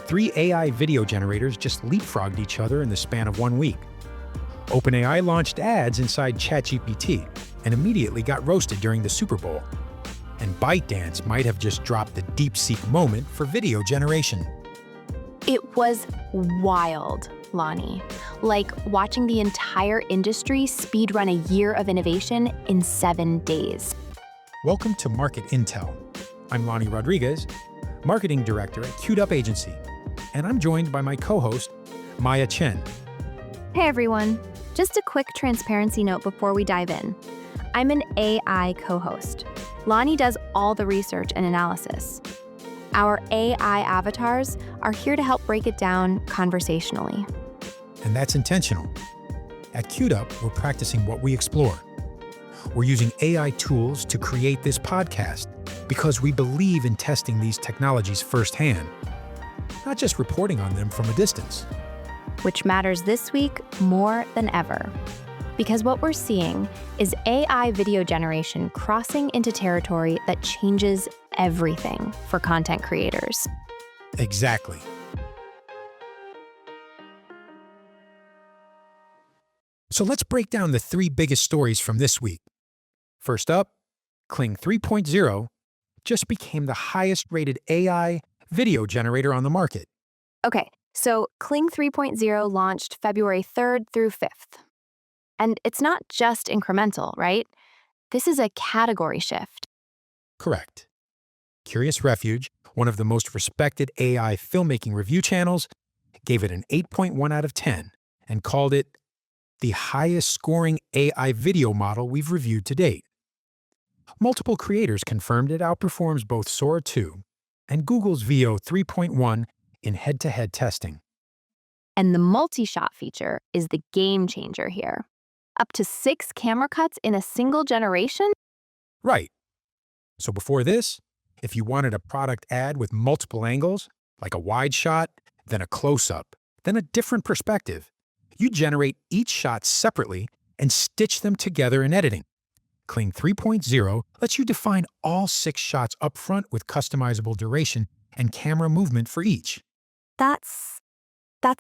Three AI video generators just leapfrogged each other in the span of 1 week. OpenAI launched ads inside ChatGPT and immediately got roasted during the Super Bowl. And ByteDance might have just dropped the DeepSeek moment for video generation. It was wild, Lonnie. Like watching the entire industry speedrun a year of innovation in 7 days. Welcome to Market Intel. I'm Lonnie Rodriguez, Marketing Director at Queued Up Agency, and I'm joined by my co-host, Maya Chen. Hey everyone, just a quick transparency note before we dive in. I'm an AI co-host. Lonnie does all the research and analysis. Our AI avatars are here to help break it down conversationally. And that's intentional. At Queued Up, we're practicing what we explore. We're using AI tools to create this podcast because we believe in testing these technologies firsthand, not just reporting on them from a distance. Which matters this week more than ever. Because what we're seeing is AI video generation crossing into territory that changes everything for content creators. Exactly. So let's break down the 3 biggest stories from this week. First up, Kling 3.0 just became the highest-rated AI video generator on the market. Okay, so Kling 3.0 launched February 3rd through 5th. And it's not just incremental, right? This is a category shift. Correct. Curious Refuge, one of the most respected AI filmmaking review channels, gave it an 8.1 out of 10 and called it the highest-scoring AI video model we've reviewed to date. Multiple creators confirmed it outperforms both Sora 2 and Google's VO 3.1 in head-to-head testing. And the multi-shot feature is the game changer here. Up to 6 camera cuts in a single generation? Right. So before this, if you wanted a product ad with multiple angles, like a wide shot, then a close-up, then a different perspective, you generate each shot separately and stitch them together in editing. Kling 3.0 lets you define all 6 shots up front with customizable duration and camera movement for each. That's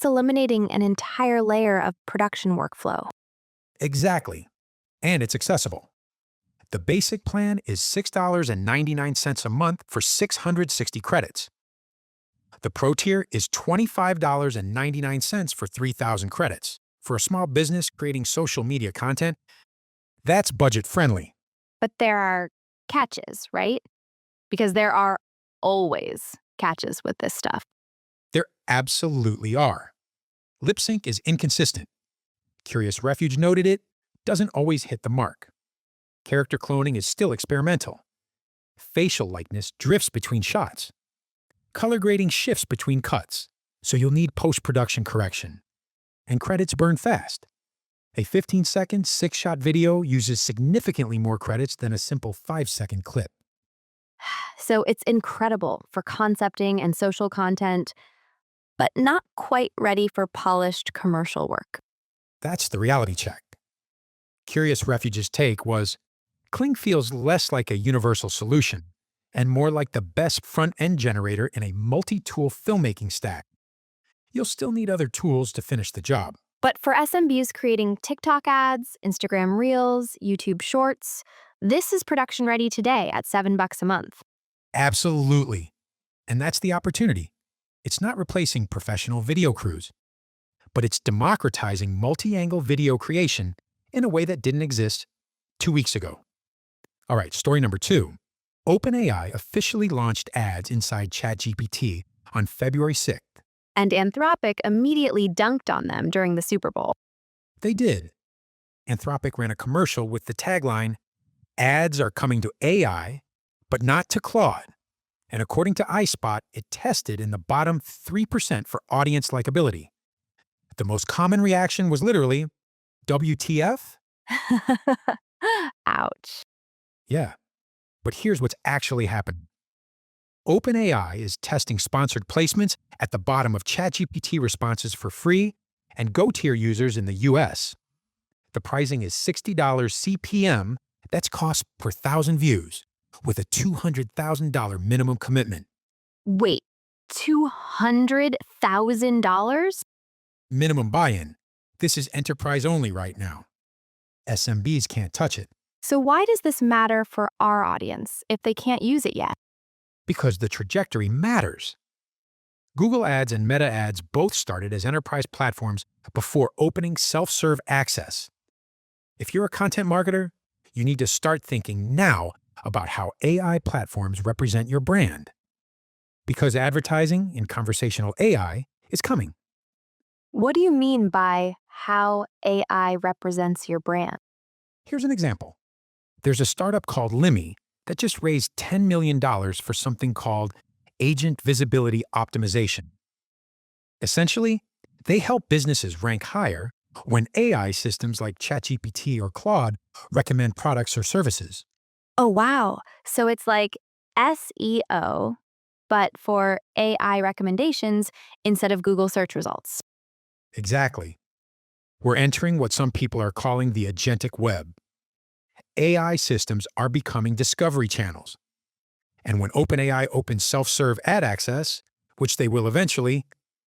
eliminating an entire layer of production workflow. Exactly. And it's accessible. The basic plan is $6.99 a month for 660 credits. The Pro tier is $25.99 for 3,000 credits. For a small business creating social media content, that's budget-friendly. But there are catches, right? Because there are always catches with this stuff. There absolutely are. Lip sync is inconsistent. Curious Refuge noted it doesn't always hit the mark. Character cloning is still experimental. Facial likeness drifts between shots. Color grading shifts between cuts, so you'll need post-production correction. And credits burn fast. A 15-second, 6-shot video uses significantly more credits than a simple 5-second clip. So it's incredible for concepting and social content, but not quite ready for polished commercial work. That's the reality check. Curious Refuge's take was, Kling feels less like a universal solution and more like the best front-end generator in a multi-tool filmmaking stack. You'll still need other tools to finish the job. But for SMBs creating TikTok ads, Instagram Reels, YouTube Shorts, this is production ready today at $7 a month. Absolutely. And that's the opportunity. It's not replacing professional video crews, but it's democratizing multi-angle video creation in a way that didn't exist 2 weeks ago. All right, story number 2. OpenAI officially launched ads inside ChatGPT on February 6th. And Anthropic immediately dunked on them during the Super Bowl. They did. Anthropic ran a commercial with the tagline, "Ads are coming to AI, but not to Claude." And according to iSpot, it tested in the bottom 3% for audience likability. The most common reaction was literally, WTF? Ouch. Yeah. But here's what's actually happening. OpenAI is testing sponsored placements at the bottom of ChatGPT responses for free and Go-tier users in the US. The pricing is $60 CPM, that's cost per 1,000 views, with a $200,000 minimum commitment. Wait, $200,000? Minimum buy-in. This is enterprise only right now. SMBs can't touch it So why does this matter for our audience if they can't use it yet? because the trajectory matters. Google Ads and Meta Ads both started as enterprise platforms before opening self-serve access. If you're a content marketer, you need to start thinking now about how AI platforms represent your brand. Because advertising in conversational AI is coming. What do you mean by how AI represents your brand? Here's an example. There's a startup called Limmy that just raised $10 million for something called agent visibility optimization. Essentially, they help businesses rank higher when AI systems like ChatGPT or Claude recommend products or services. Oh, wow. So it's like SEO, but for AI recommendations instead of Google search results. Exactly. We're entering what some people are calling the agentic web. AI systems are becoming discovery channels. And when OpenAI opens self-serve ad access, which they will eventually,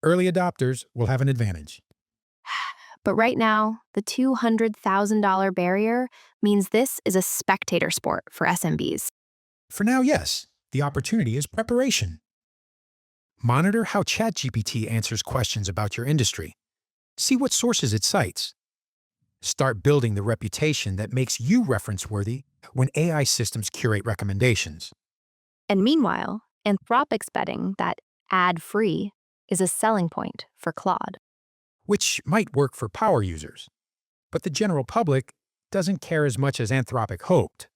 early adopters will have an advantage. But right now, the $200,000 barrier means this is a spectator sport for SMBs. For now, yes, the opportunity is preparation. Monitor how ChatGPT answers questions about your industry. See what sources it cites. Start building the reputation that makes you reference-worthy when AI systems curate recommendations. And meanwhile, Anthropic's betting that ad-free is a selling point for Claude. Which might work for power users. But the general public doesn't care as much as Anthropic hoped.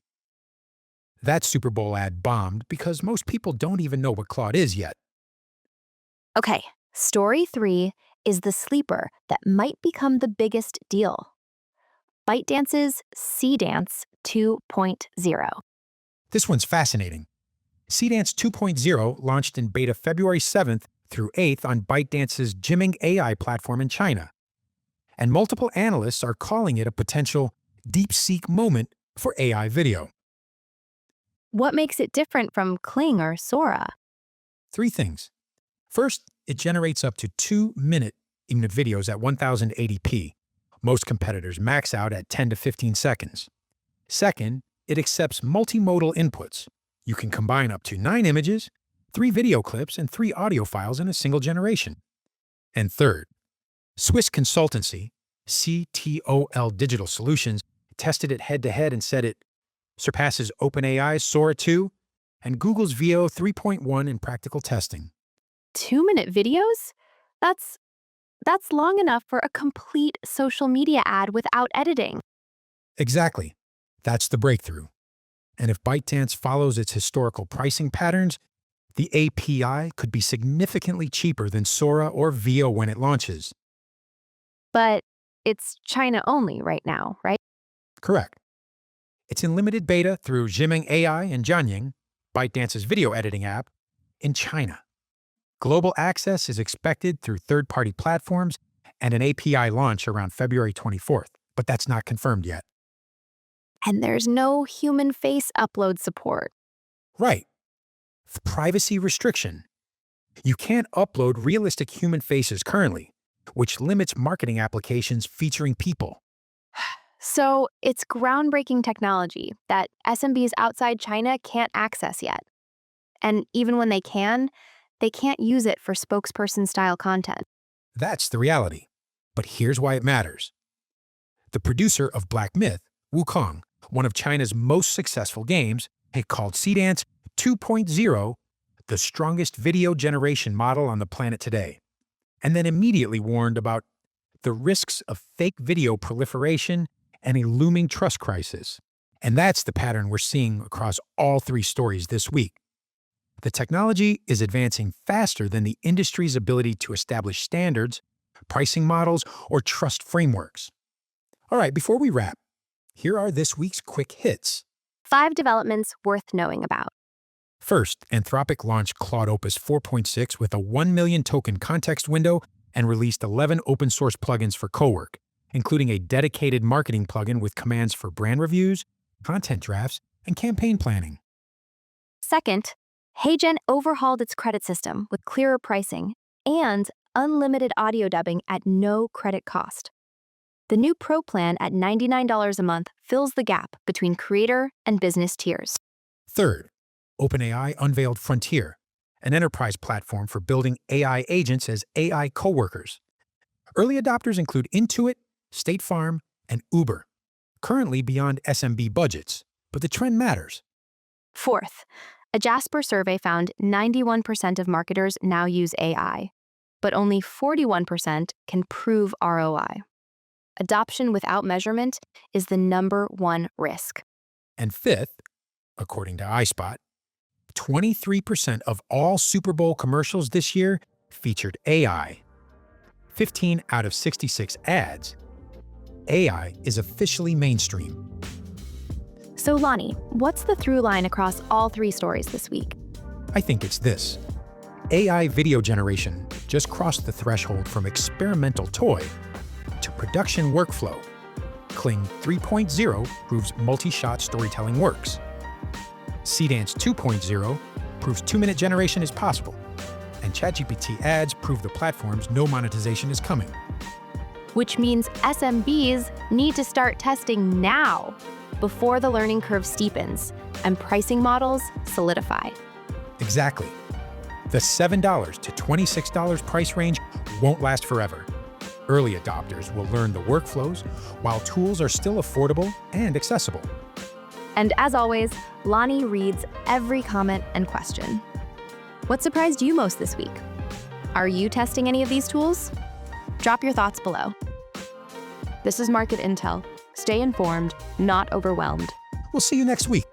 That Super Bowl ad bombed because most people don't even know what Claude is yet. Okay, story 3 is the sleeper that might become the biggest deal. ByteDance's Seedance 2.0. This one's fascinating. Seedance 2.0 launched in beta February 7th through 8th on ByteDance's Jimming AI platform in China. And multiple analysts are calling it a potential DeepSeek moment for AI video. What makes it different from Kling or Sora? 3 things. First, it generates up to 2-minute image videos at 1080p. Most competitors max out at 10 to 15 seconds. Second, it accepts multimodal inputs. You can combine up to 9 images, 3 video clips, and 3 audio files in a single generation. And third, Swiss consultancy, CTOL Digital Solutions, tested it head-to-head and said it surpasses OpenAI's Sora 2 and Google's Veo 3.1 in practical testing. 2-minute videos? That's long enough for a complete social media ad without editing. Exactly. That's the breakthrough. And if ByteDance follows its historical pricing patterns, the API could be significantly cheaper than Sora or Veo when it launches. But it's China only right now, right? Correct. It's in limited beta through Jimming AI and Jianying, ByteDance's video editing app, in China. Global access is expected through third-party platforms and an API launch around February 24th, but that's not confirmed yet. And there's no human face upload support. Right. Privacy restriction. You can't upload realistic human faces currently, which limits marketing applications featuring people. So it's groundbreaking technology that SMBs outside China can't access yet. And even when they can't use it for spokesperson-style content. That's the reality. But here's why it matters. The producer of Black Myth, Wukong, one of China's most successful games, had called Seedance 2.0 the strongest video generation model on the planet today, and then immediately warned about the risks of fake video proliferation and a looming trust crisis. And that's the pattern we're seeing across all 3 stories this week. The technology is advancing faster than the industry's ability to establish standards, pricing models, or trust frameworks. All right, before we wrap, here are this week's quick hits. 5 developments worth knowing about. First, Anthropic launched Claude Opus 4.6 with a 1 million token context window and released 11 open source plugins for Cowork, including a dedicated marketing plugin with commands for brand reviews, content drafts, and campaign planning. Second, HeyGen overhauled its credit system with clearer pricing and unlimited audio dubbing at no credit cost. The new Pro plan at $99 a month fills the gap between creator and business tiers. Third, OpenAI unveiled Frontier, an enterprise platform for building AI agents as AI coworkers. Early adopters include Intuit, State Farm, and Uber, currently beyond SMB budgets, but the trend matters. Fourth, a Jasper survey found 91% of marketers now use AI, but only 41% can prove ROI. Adoption without measurement is the #1 risk. And fifth, according to iSpot, 23% of all Super Bowl commercials this year featured AI. 15 out of 66 ads. AI is officially mainstream. So Lonnie, what's the through line across all 3 stories this week? I think it's this. AI video generation just crossed the threshold from experimental toy to production workflow. Kling 3.0 proves multi-shot storytelling works. Seedance 2.0 proves 2-minute generation is possible. And ChatGPT ads prove the platform's no monetization is coming. Which means SMBs need to start testing now, before the learning curve steepens and pricing models solidify. Exactly. The $7 to $26 price range won't last forever. Early adopters will learn the workflows while tools are still affordable and accessible. And as always, Lonnie reads every comment and question. What surprised you most this week? Are you testing any of these tools? Drop your thoughts below. This is Market Intel. Stay informed, not overwhelmed. We'll see you next week.